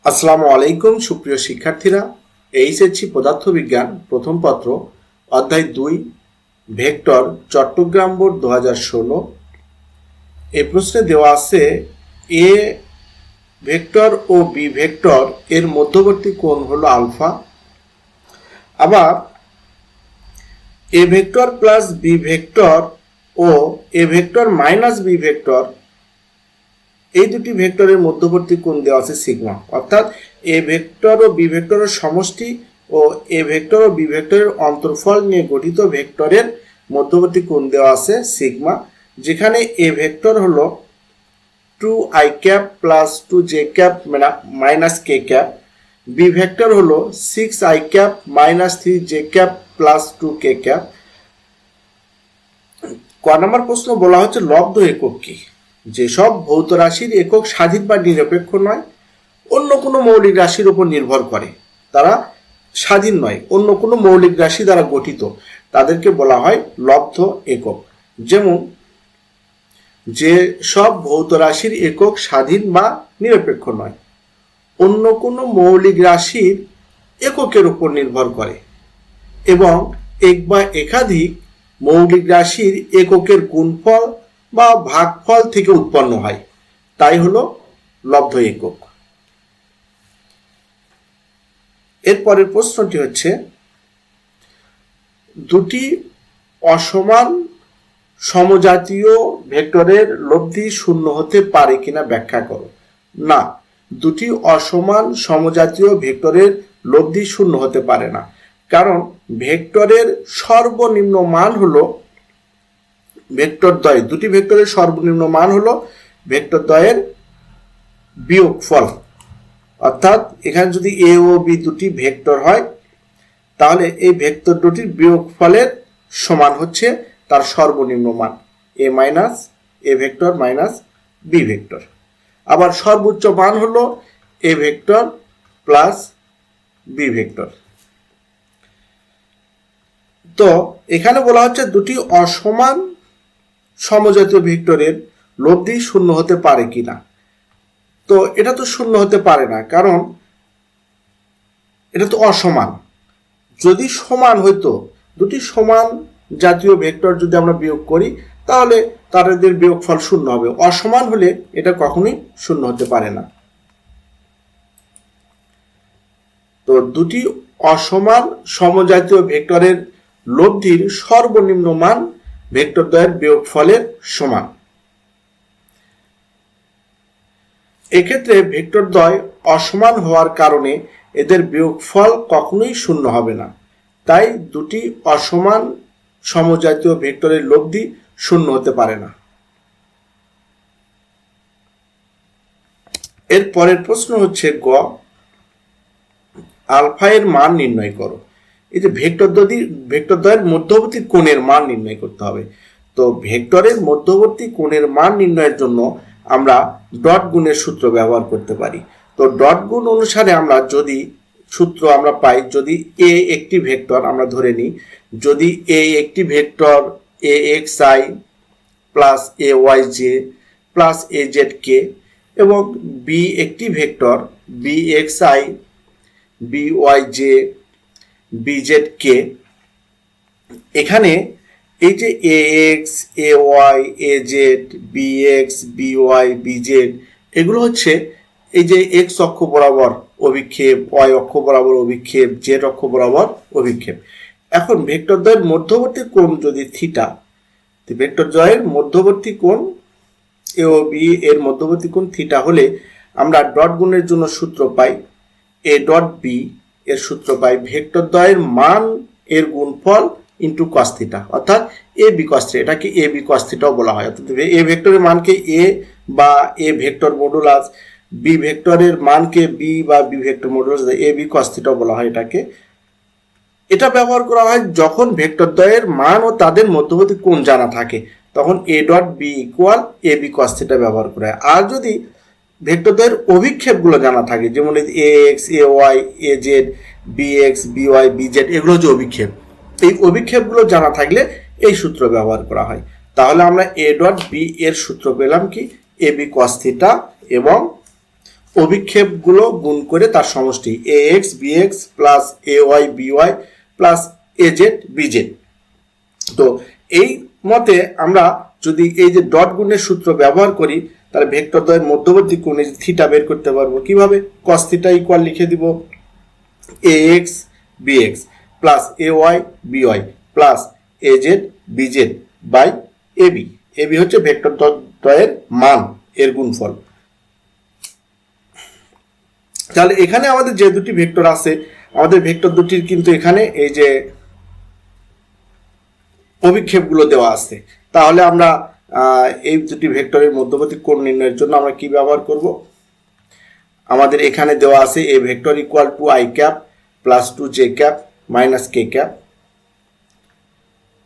আসসালামু আলাইকুম সুপ্রিয় শিক্ষার্থীরা, এইচএসসি পদার্থবিজ্ঞান প্রথম পত্র অধ্যায় 2 ভেক্টর চট্টগ্রাম বোর্ড 2016। এই প্রশ্নে দেওয়া আছে এ ভেক্টর ও বি ভেক্টর এর মধ্যবর্তী কোণ হলো আলফা। আবার A vector plus B vector ও A vector minus B vector এই দুটি ভেক্টরের মধ্যবর্তী কোণ দেওয়া আছে সিগমা। অর্থাৎ এ ভেক্টর ও বি ভেক্টরের সমষ্টি ও এ ভেক্টর ও বি ভেক্টরের অন্তর্ফল নিয়ে গঠিত ভেক্টরের মধ্যবর্তী কোণ দেওয়া আছে সিগমা, যেখানে এ ভেক্টর হলো 2i cap plus 2j cap minus k cap, B vector হলো 6i cap minus 3j cap plus 2k cap. ক নম্বর প্রশ্ন বলা হচ্ছে লব্ধ একক কি? যেসব ভৌত রাশির একক স্বাধীন বা নিরপেক্ষ নয়, অন্য কোনো মৌলিক রাশির উপর নির্ভর করে, তারা স্বাধীন নয়, অন্য কোনো মৌলিক রাশি দ্বারা গঠিত, তাদেরকে বলা হয় লব্ধ একক। যেমন যে সব ভৌত রাশির একক স্বাধীন বা নিরপেক্ষ নয়, অন্য কোনো মৌলিক রাশির এককের উপর নির্ভর করে এবং এক বা একাধিক মৌলিক রাশির এককের গুণফল বা ভাগফল থেকে উৎপন্ন হয়, তাই হলো লব্ধ একক। এরপরের প্রশ্নটি হচ্ছে দুটি অসমান সমজাতীয় ভেক্টরের লব্ধি শূন্য হতে পারে কিনা ব্যাখ্যা করো। না, দুটি অসমান সমজাতীয় ভেক্টরের লব্ধি শূন্য হতে পারে না, কারণ ভেক্টরের সর্বনিম্ন মান হলো ভেক্টরদ্বয়, দুটি ভেক্টরের সর্বনিম্ন মান হলো ভেক্টরদ্বয়ের বিয়োগফল। অর্থাৎ এখানে যদি এ ও বি দুটি ভেক্টর হয়, তাহলে এই ভেক্টর দুটির বিয়োগফলের সমান হচ্ছে তার সর্বনিম্ন মান, A minus A vector minus B vector. আবার সর্বোচ্চ মান হলো A vector plus B vector. তো এখানে বলা হচ্ছে দুটি অসমান সমজাতীয় ভেক্টরের লব্ধি শূন্য হতে পারে কিনা। তো এটা তো শূন্য হতে পারে না, কারণ এটা তো অসমান। যদি সমান হইতো, দুটি সমান জাতীয় ভেক্টর যদি আমরা বিয়োগ করি, তাহলে তাদের বিয়োগফল শূন্য হবে। অসমান হলে এটা কখনোই শূন্য হতে পারে না। তো দুটি অসমান সমজাতীয় ভেক্টরের লব্ধির সর্বনিম্ন মান ভেক্টরদ্বয়ের বিয়োগফলের সমান। এক্ষেত্রে ভেক্টরদ্বয় অসমান হওয়ার কারণে এদের বিয়োগফল কখনোই শূন্য হবে না, তাই দুটি অসমান সমজাতীয় ভেক্টরের লব্ধি শূন্য হতে পারে না। এর পরের প্রশ্ন হচ্ছে গ, আলফা এর মান নির্ণয় করো। এই যে ভেক্টরদ্বয়ের মধ্যবর্তী কোণের মান নির্ণয় করতে হবে। তো ভেক্টরের মধ্যবর্তী কোণের মান নির্ণয়ের জন্য আমরা ডট গুণের সূত্র ব্যবহার করতে পারি। তো ডট গুণ অনুসারে আমরা যদি সূত্র আমরা পাই, যদি এ একটি ভেক্টর আমরা ধরে নিই, যদি এ একটি vector A X I plus A Y J plus A Z K এবং বি একটি vector B X I B Y J B Z K, এখানে এই যে A X A Y A Z B X B Y B Z এগুলো হচ্ছে এই যে x অক্ষ বরাবর অভিক্ষেপ, ওয়াই অক্ষ বরাবর অভিক্ষেপ, জেড অক্ষ বরাবর অভিক্ষেপ। এখন ভেক্টরদ্বয়ের মধ্যবর্তী কোণ যদি থিটা, ভেক্টরদ্বয়ের মধ্যবর্তী কোণ এ ও বি এর মধ্যবর্তী কোণ থিটা হলে আমরা ডট গুণের জন্য সূত্র পাই এ ডট বি এর সূত্র পাই ভেক্টরদ্বয়ের মান এর গুণফল ইন্টু কস থিটা, অর্থাৎ এ বি কস থিটা, এটাকে এ বি কস থিটাও বলা হয়। অর্থাৎ এ ভেক্টরের মানকে এ বা এ ভেক্টর মডুলাস, বি ভেক্টরের মানকে বি বা বি ভেক্টর মডুলাস, এ বি কস থিটাও বলা হয় এটাকে। এটা ব্যবহার করা হয় যখন ভেক্টরদ্বয়ের মান ও তাদের মধ্যবর্তী কোণ জানা থাকে, তখন A dot B equal A B cos theta ব্যবহার করা হয়। আর যদি ভেক্টরদ্বয়ের অভিক্ষেপগুলো জানা থাকে, যেমন A X A Y A Z B X B Y B Z, এগুলো হচ্ছে অভিক্ষেপ, এই অভিক্ষেপগুলো জানা থাকলে এই সূত্র ব্যবহার করা হয়। তাহলে আমরা এ ডট বি এর সূত্র পেলাম কি, এ বি কস থিটা এবং অভিক্ষেপগুলো গুণ করে তার সমষ্টি ax bx plus ay by plus az bz। তো এই মতে আমরা যদি এই যে ডট গুণের সূত্র ব্যবহার করি তাহলে ভেক্টর দ্বয়ের মধ্যবর্তী কোণে থিটা বের করতে পারবো। কিভাবে? cos থিটা ইকুয়াল লিখে দিব ax bx plus ay by plus az bz by ab। ab হচ্ছে ভেক্টর দ্বয়ের মান এর গুণফল। তাহলে এখানে আমাদের যে দুটি ভেক্টর আছে, আমাদের ভেক্টর দুটির কিন্তু এখানে এই যে অভিক্ষেপগুলো দেওয়া আছে। তাহলে আমরা এই দুটি ভেক্টরের মধ্যবর্তী কোণ নির্ণয়ের জন্য আমরা কি ব্যবহার করব? আমাদের এখানে দেওয়া আছে A vector equal to I cap plus 2 J cap minus K cap,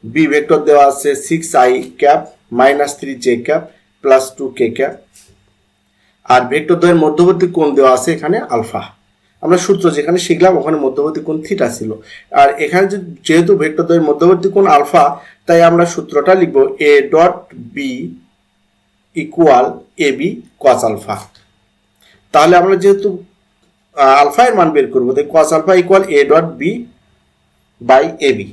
B vector দেওয়া আছে 6i cap minus 3 J cap plus 2 K cap, আর ভেক্টর দ্বয়ের মধ্যবর্তী কোণ দেওয়া আছে এখানে আলফা। আমরা সূত্র যেখানে শিখলাম ওখানে মধ্যবর্তী কোণ থিটা ছিল, আর এখানে যেহেতু ভেক্টর দ্বয়ের মধ্যবর্তী কোণ আলফা, তাই আমরা সূত্রটা লিখব A dot B equal A B cos alpha. তাহলে আমরা যেহেতু আলফা এর মান বের করবো, তাই cos alpha equal A dot B by A B.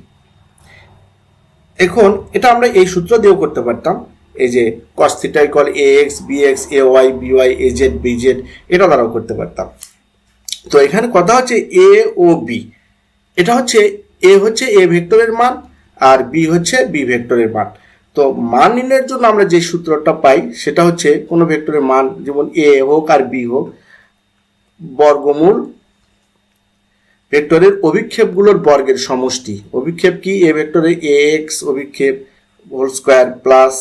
এখন এটা আমরা এই সূত্র দিয়েও করতে পারতাম, এই যে cos theta equal ax bx ay by az bz, এটা দ্বারাও করতে পারতাম। তো এখানে কথা হচ্ছে a ও b, এটা হচ্ছে a হচ্ছে a ভেক্টরের মান আর b হচ্ছে b ভেক্টরের মান। তো মান নির্ণয়ের জন্য আমরা যে সূত্রটা পাই সেটা হচ্ছে কোনো ভেক্টরের মান যেমন a হোক আর b হোক, বর্গমূল ভেক্টরের অভিক্ষেপগুলোর বর্গের সমষ্টি। অভিক্ষেপ কি? এ ভেক্টরে ax অভিক্ষেপ whole square plus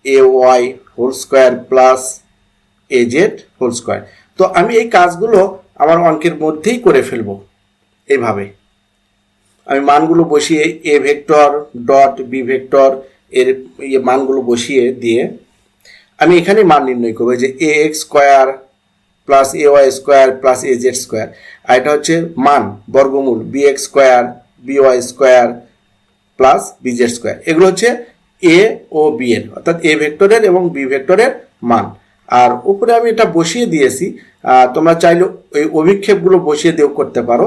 ay whole square plus az whole square. তো আমি এই কাজগুলো আমার অঙ্কের মধ্যেই করে ফেলবো। এইভাবে আমি মানগুলো বসিয়ে A vector dot B vector এর মানগুলো বসিয়ে দিয়ে আমি এখানে মান নির্ণয় করবো যে ax square plus ay square plus az square, আর এটা হচ্ছে মান বর্গমূল bx square by square plus bz square. এগুলো হচ্ছে এ ও বি এর, অর্থাৎ এ ভেক্টরের এবং বি ভেক্টরের মান। আর উপরে আমি এটা বসিয়ে দিয়েছি, তোমরা চাইলে ওই অভিক্ষেপগুলো বসিয়ে দিয়েও করতে পারো।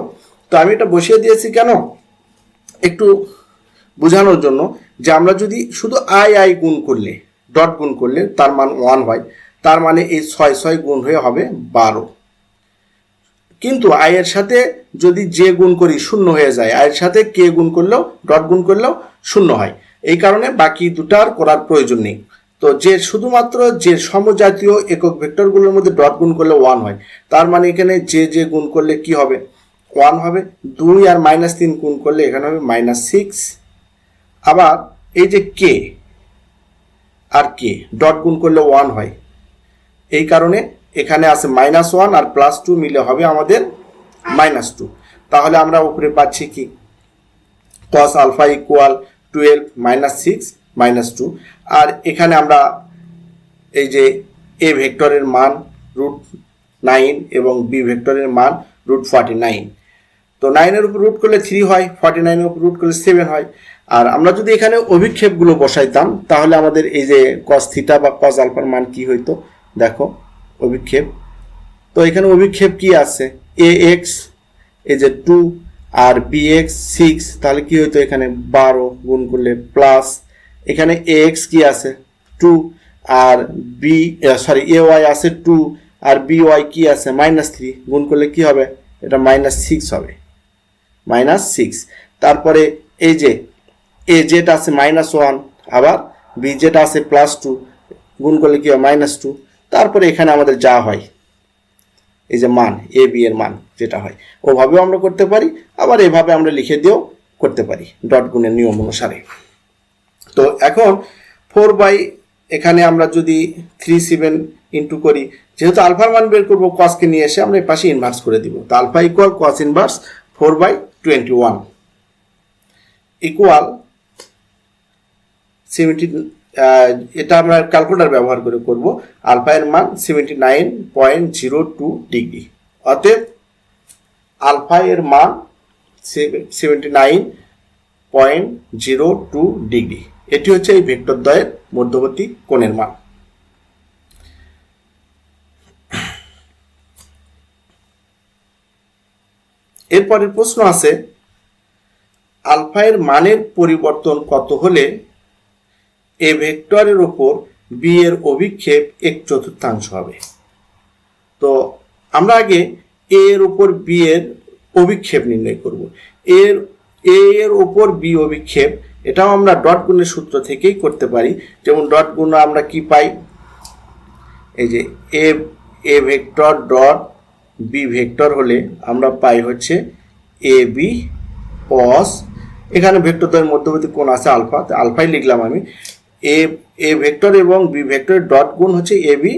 তো আমি এটা বসিয়ে দিয়েছি কেন? একটু বোঝানোর জন্য যে আমরা যদি শুধু আই গুণ করলে, ডট গুণ করলে তার মান 1 হয়, তার মানে এই 6 গুণ হয়ে হবে 12। কিন্তু আই এর সাথে যদি যে গুণ করি 0 হয়ে যায়, আই এর সাথে কে গুণ করলেও ডট গুণ করলেও 0 হয়। এই কারণে বাকি দুটার করার প্রয়োজন নেই। তো যে শুধুমাত্র যে সমজাতীয় একক ভেক্টরগুলোর মধ্যে ডট গুণ করলে 1 হয়, তার মানে এখানে যে গুণ করলে কি হবে? 1 হবে। 2 আর -3 গুণ করলে এখানে হবে -6। আবার এই যে কে আর কে ডট গুণ করলে 1 হয়, এই কারণে এখানে আছে -1 আর +2 মিলে হবে আমাদের -2। তাহলে আমরা উপরে পাচ্ছি কি? cos alpha equal 12 -6 -2। আর এখানে আমরা এই যে এ ভেক্টরের মান √9 এবং বি ভেক্টরের মান √49। তো 9 এর উপর রুট করলে 3 হয়, 49 এর উপর রুট করলে 7 হয়। আর আমরা যদি এখানে অভিক্ষেপগুলো বসাইতাম তাহলে আমাদের এই যে cos থিটা বা cos আলফার মান কি হইতো? দেখো অভিক্ষেপ, তো এখানে অভিক্ষেপ কি আছে? ax এই যে 2 আর bx 6, তাহলে কি হইতো? এখানে 12 গুণ করলে প্লাস এখানে ax কি আছে? 2 আর ay আছে 2 আর by কি আছে? -3 গুণ করলে কি হবে? এটা -6 হবে, -6। তারপরে এই যে az আছে -1, আবার bz আছে +2 গুণ করলে কি হয়? -2। তারপরে এখানে আমাদের যা হয় এই যে মান এ বি এর মান যেটা হয়, ওভাবেও আমরা করতে পারি, আবার এভাবে আমরা লিখে দিয়েও করতে পারি ডট গুণের নিয়ম অনুসারে। তো এখন 4 এখানে আমরা যদি 37 ইন্টু করি, যেহেতু আলফার মান বের করবো কসকে নিয়ে এসে আমরা এই পাশে ইনভার্স করে দিব। তো alpha equal cos inverse 4/21 equal 70। এটা আমরা ক্যালকুলেটর ব্যবহার করে করব। আলফা এর মান 79.02 ডিগ্রি, অতএব আলফা এর মান 79.02 ডিগ্রি। এটি হচ্ছে এই ভেক্টর দ্বয়ের মধ্যবর্তী কোণের মান। এরপরের প্রশ্ন আছে আলফা এর মানের পরিবর্তন কত হলে এ ভেক্টরের উপর বি এর অভিক্ষেপ 1/4 হবে। তো আমরা আগে এ এর উপর বি এর অভিক্ষেপ নির্ণয় করব। এ এর উপর বি অভিক্ষেপ এটাও আমরা ডট গুণের সূত্র থেকেই করতে পারি। যেমন ডট গুণ আমরা কি পাই, এই যে A vector dot B vector হলে আমরা পাই হচ্ছে এ বি কস, এখানে ভেক্টরদের মধ্যবর্তী কোণ আছে আলফা, তো আলফাই লিখলাম আমি। এ ভেক্টর এবং বি ভেক্টরের ডট গুণ হচ্ছে এ বি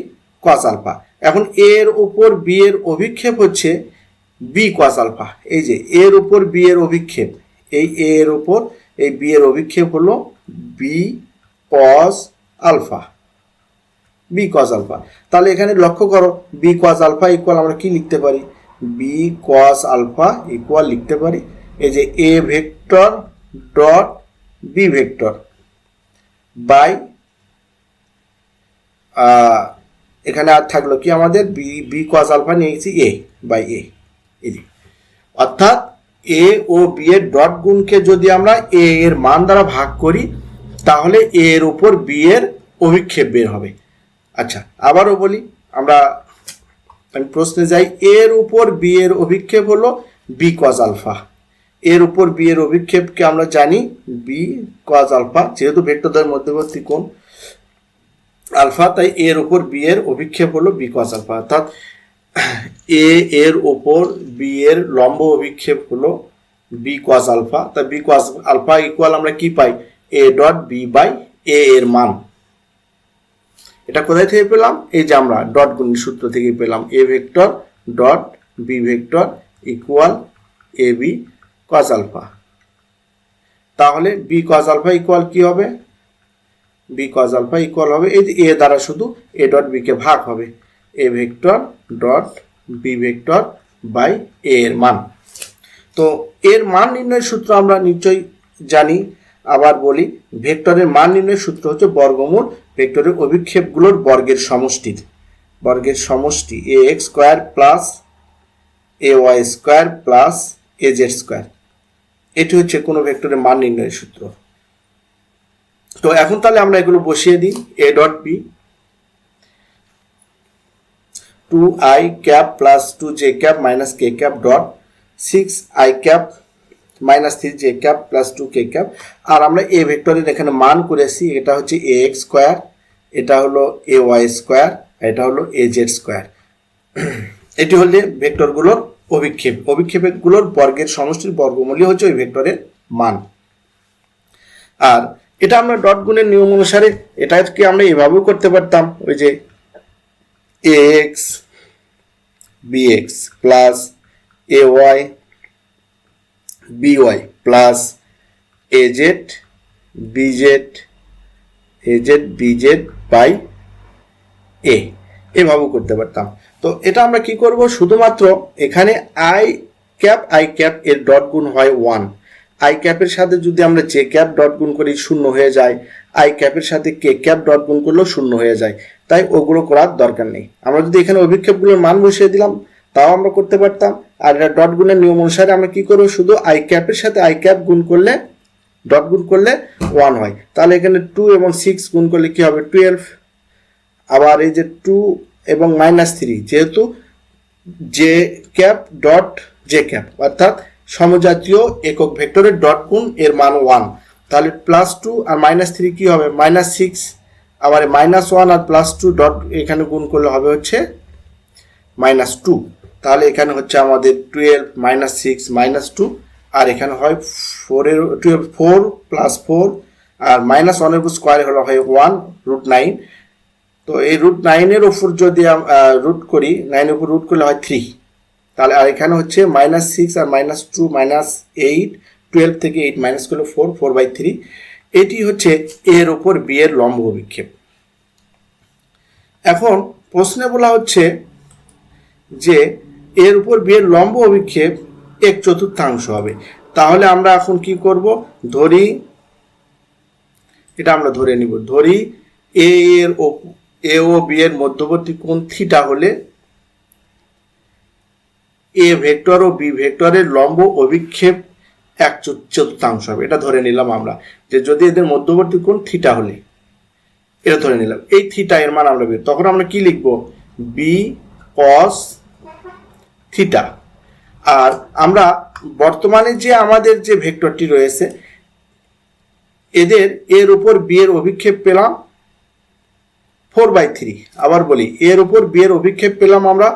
কস আলফা। এখন এর উপর বি এর অভিক্ষেপ হচ্ছে বি কস আলফা। এই যে এর উপর বি এর অভিক্ষেপ, এই এর উপর এই বি এর অভিক্ষেপ হলো B cos alpha, B cos alpha. তাহলে এখানে লক্ষ্য করো বি কস আলফা ইকুয়াল আমরা কি লিখতে পারি, বি কস আলফা ইকুয়াল লিখতে পারি এই যে A vector dot B vector by এখানে আর থাকলো কি আমাদের বি কস আলফা নিয়েছি এ বাই এ। অর্থাৎ এ ও বি এর ডট গুণকে যদি আমরা এ এর মান দ্বারা ভাগ করি তাহলে এ এর উপর বি এর অভিক্ষেপ বের হবে। আচ্ছা আবারও বলি, আমি প্রশ্নে যাই। এর উপর বি এর অভিক্ষেপ হলো বি কস আলফা, এর উপর বি এর অভিক্ষেপকে আমরা জানি বি কস আলফা, যেহেতু ভেক্টরদ্বয়ের মধ্যবর্তী কোণ আলফা তাই এর উপর বি এর অভিক্ষেপ হলো বি কস আলফা। অর্থাৎ এ এর উপর বি এর লম্ব অভিক্ষেপ হলো বি কস আলফা, তাই বি কস আলফা ইকুয়াল আমরা কি পাই, এ ডট বি বাই এ এর মান। এটা কোথায় থেকে পেলাম, এই যে আমরা ডট গুণের সূত্র থেকে পেলাম A vector dot B vector equal A B cos alpha. তাহলে বি কস আলফা ইকুয়াল কি হবে, বি কস আলফা ইকুয়াল হবে এই যে এ দ্বারা শুধু এ ডট বি কে ভাগ হবে, A vector dot B vector by A এর মান। তো এর মান নির্ণয়ের সূত্র আমরা নিশ্চয়ই জানি। আবার বলি, ভেক্টরের মান নির্ণয়ের সূত্র হচ্ছে বর্গমূল ভেক্টরের অভিক্ষেপগুলোর বর্গের সমষ্টি A X square plus A Y square plus A Z square. এটি হচ্ছে কোনো ভেক্টরের মান নির্ণয়ের সূত্র। তো এখন তাহলে আমরা এগুলো বসিয়ে দিই। A dot B 2i cap plus 2j cap minus k cap dot 6i cap minus 3j cap plus 2k cap. আর আমরা এ ভেক্টরের এখানে মান করেছি, এটা হচ্ছে এ এক্স স্কোয়ার, এটা হলো এ ওয়াই স্কোয়ার, এটা হলো এ জেড স্কোয়ার। এটি হলে ভেক্টরগুলোর অভিক্ষেপগুলোর বর্গের সমষ্টির বর্গমূলই হচ্ছে ওই ভেক্টরের মান। আর এটা আমরা ডট গুণের নিয়ম অনুসারে এটাকে আমরা এভাবেও করতে পারতাম, ওই যে A X B X plus A Y B Y plus A Z B Z by A, এভাবেও করতে পারতাম। তো এটা আমরা কি করব, শুধুমাত্র এখানে আই ক্যাপ এর ডট গুণ হয় 1, আই ক্যাপের সাথে যদি আমরা জে ক্যাপ ডট গুণ করি 0 হয়ে যায়, আই ক্যাপের সাথে কে ক্যাপ ডট গুণ করলেও 0 হয়ে যায়, তাই ওগুলো করার দরকার নেই। আমরা যদি এখানে অভিক্ষেপগুলোর মান বসিয়ে দিলাম তাও আমরা করতে পারতাম। আর এটা ডট গুণের নিয়ম অনুসারে আমরা কি করব, শুধু আই ক্যাপের সাথে আই ক্যাপ গুণ করলে ডট গুণ করলে 1 হয়, তাহলে এখানে 2 এবং 6 গুণ করলে কি হবে 12। আবার এই যে 2 এবং -3, যেহেতু J cap dot J cap অর্থাৎ সমজাতীয় একক ভেক্টরের ডট গুণ এর মান 1, তাহলে +2 আর -3 কি হবে -6। আবার -1 আর +2 ডট এখানে গুণ করলে হবে হচ্ছে -2, তাহলে এখানে হচ্ছে আমাদের 12 -6 -2, আর এখানে হয় 4 এর 12 4 + 4 আর -1 এর স্কয়ার হলো হয় 1 √9। তো এই √9 এর উপর যদি রুট করি, 9 এর উপর রুট করলে হয় 3, তাহলে আর এখানে হচ্ছে -6 আর -2 -8, 12 থেকে 8 মাইনাস করলে 4/3। এটি হচ্ছে এর উপর বি এর লম্ব অভিক্ষেপ। এখন প্রশ্নে বলা হচ্ছে যে এর উপর বি এর লম্ব অভিক্ষেপ 1/4 হবে। তাহলে আমরা এখন কি করব, ধরি এটা আমরা ধরে নিব, ধরি এ ও বি এর মধ্যবর্তী কোণ থিটা হলে এ ভেক্টর ও বি ভেক্টরের লম্ব অভিক্ষেপ 1/4 হবে। এটা ধরে নিলাম আমরা যে যদি এদের মধ্যবর্তী কোণ থিটা হলে, এটা ধরে নিলাম। এই থিটা এর মান আমরা বের, তখন আমরা কি লিখব, বি কস থিটা। আর আমরা বর্তমানে যে আমাদের যে ভেক্টরটি রয়েছে এর উপর বি এর অভিক্ষেপ পেলাম 4/3। আবার বলি, এর উপর বি এর অভিক্ষেপ পেলাম আমরা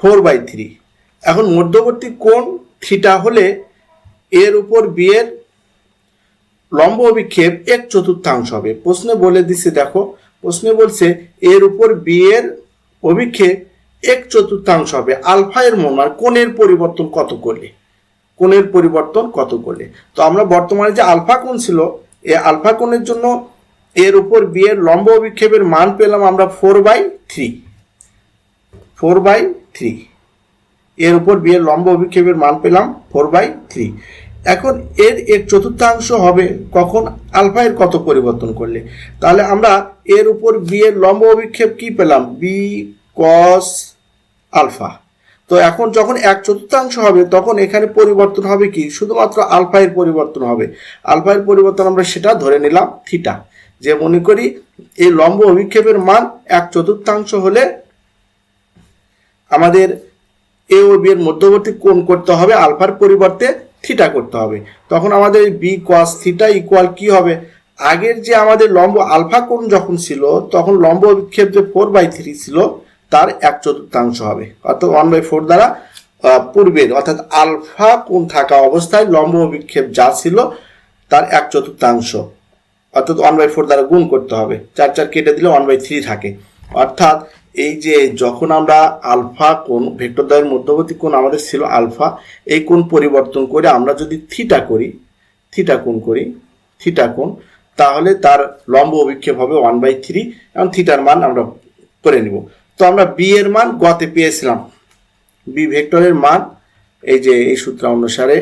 4/3। এখন মধ্যবর্তী কোণ থিটা হলে এর উপর বি এর লম্ব অভিক্ষেপ 1/4 হবে। প্রশ্নে বলে দিছে, দেখো প্রশ্নে বলছে এর উপর বি এর অভিক্ষেপ 1/4 হবে আলফা এর মান, কোণের পরিবর্তন কত করলে, কোণের পরিবর্তন কত করলে। তো আমরা বর্তমানে যে আলফা কোণ ছিল, এই আলফা কোণের জন্য এর উপর বি এর লম্ব অভিক্ষেপের মান পেলাম আমরা 4/3। এর উপর বি এর লম্ব অভিক্ষেপের মান পেলাম 4/3। এখন এর 1/4 হবে কখন, আলফা এর কত পরিবর্তন করলে। তাহলে আমরা এর উপর বি এর লম্ব অভিক্ষেপ কি পেলাম, বি কস আলফা। তো এখন যখন 1/4 হবে তখন এখানে পরিবর্তন হবে কি, শুধুমাত্র আলফা এর পরিবর্তন হবে। আলফা এর পরিবর্তন আমরা সেটা ধরে নিলাম থিটা। যে মনে করি এই লম্ব অভিক্ষেপের মান 1/4 হলে আমাদের এ ও বি এর মধ্যবর্তী কোণ করতে হবে আলফার পরিবর্তে থিটা করতে হবে। তখন আমাদের বি কস থিটা ইকুয়াল কি হবে, আগের যে আমাদের লম্ব আলফা কোণ যখন ছিল তখন লম্ব অভিক্ষেপ যে 4/3 ছিল তার 1/4 হবে। অর্থাৎ 1/4 দ্বারা পূর্বের অর্থাৎ আলফা কোণ থাকা অবস্থায় লম্ব অভিক্ষেপ যা ছিল তার 1/4 অর্থাৎ 1/4 দ্বারা গুণ করতে হবে। 4 কেটে দিলে 1/3 থাকে। অর্থাৎ এই যে যখন আমরা আলফা কোণ ভেক্টর দ্বয়ের মধ্যবর্তী কোণ আমাদের ছিল আলফা, এই কোণ পরিবর্তন করে আমরা যদি থিটা কোণ তাহলে তার লম্ব অভিক্ষেপ হবে 1/3 এবং থিটার মান আমরা করে নিব। তো আমরা বি এর মান গতে পেয়েছিলাম, বি ভেক্টরের মান এই যে এই সূত্র অনুসারে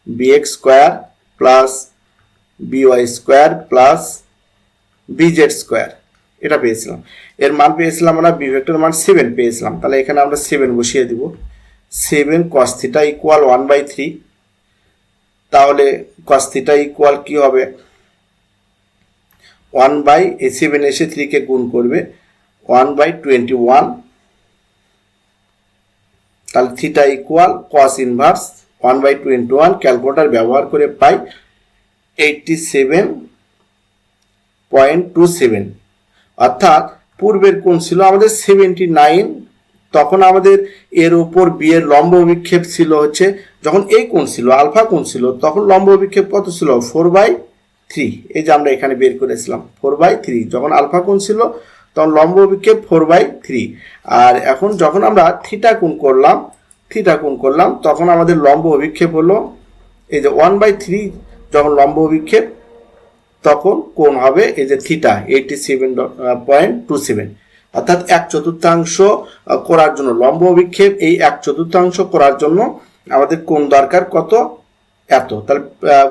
bx square plus by square plus bz square, এটা পেয়েছিলাম। এর মান পেয়েছিলাম আমরা, বি ভেক্টরের মান 7 পেয়েছিলাম। তাহলে এখানে আমরা 7 বসিয়ে দিব। 7 cos থিটা ইকুয়াল 1/3। তাহলে cos থিটা ইকুয়াল কি হবে, 1/7 এসে 3 কে গুণ করবে 1/21। তাহলে theta equal cos inverse 1/21, calculator ব্যবহার করে পাই 87.27। অর্থাৎ পূর্বের কোণ ছিল আমাদের 79, তখন আমাদের এর উপর বি এর লম্ব অভিক্ষেপ ছিল হচ্ছে, যখন এই কোণ ছিল আলফা কোণ ছিল তখন লম্ব অভিক্ষেপ কত ছিল 4/3। এই যে আমরা এখানে বের করেছিলাম 4/3, যখন আলফা কোণ ছিল তখন লম্ব অভিক্ষেপ 4/3। আর এখন যখন আমরা থিটা কোণ করলাম তখন আমাদের লম্ব অভিক্ষেপ হলো এই যে 1/3, যখন লম্ব অভিক্ষেপ তখন কোণ হবে এই যে থিটা 87.27। অর্থাৎ 1/4 করার জন্য লম্ব অভিক্ষেপ এই 1/4 করার জন্য আমাদের কোণ দরকার কত, এত। তাহলে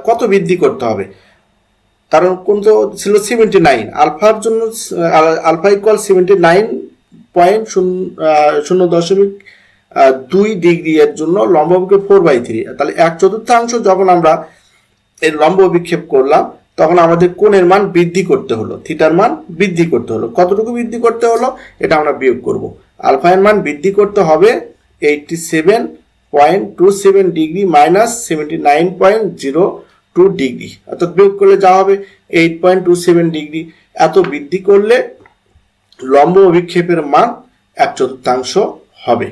কত বৃদ্ধি করতে হবে, কারণ কোণ তো ছিল 79, আলফার জন্য আলফা ইকুয়াল 79.0.2 ডিগ্রি এর জন্য লম্ব অভিক্ষেপ 4/3। তাহলে 1/4 যখন আমরা এর লম্ব অভিক্ষেপ করলাম তখন আমাদের কোণের মান বৃদ্ধি করতে হলো, থিটার মান বৃদ্ধি করতে হলো। কতটুকু বৃদ্ধি করতে হলো এটা আমরা বিয়োগ করব। আলফা এর মান বৃদ্ধি করতে হবে 87.27 ডিগ্রি মাইনাস 79.02 ডিগ্রি, অর্থাৎ বিয়োগ করলে যা হবে 8.27 ডিগ্রি। এত বৃদ্ধি করলে লম্ব অভিক্ষেপের মান 1/4 হবে।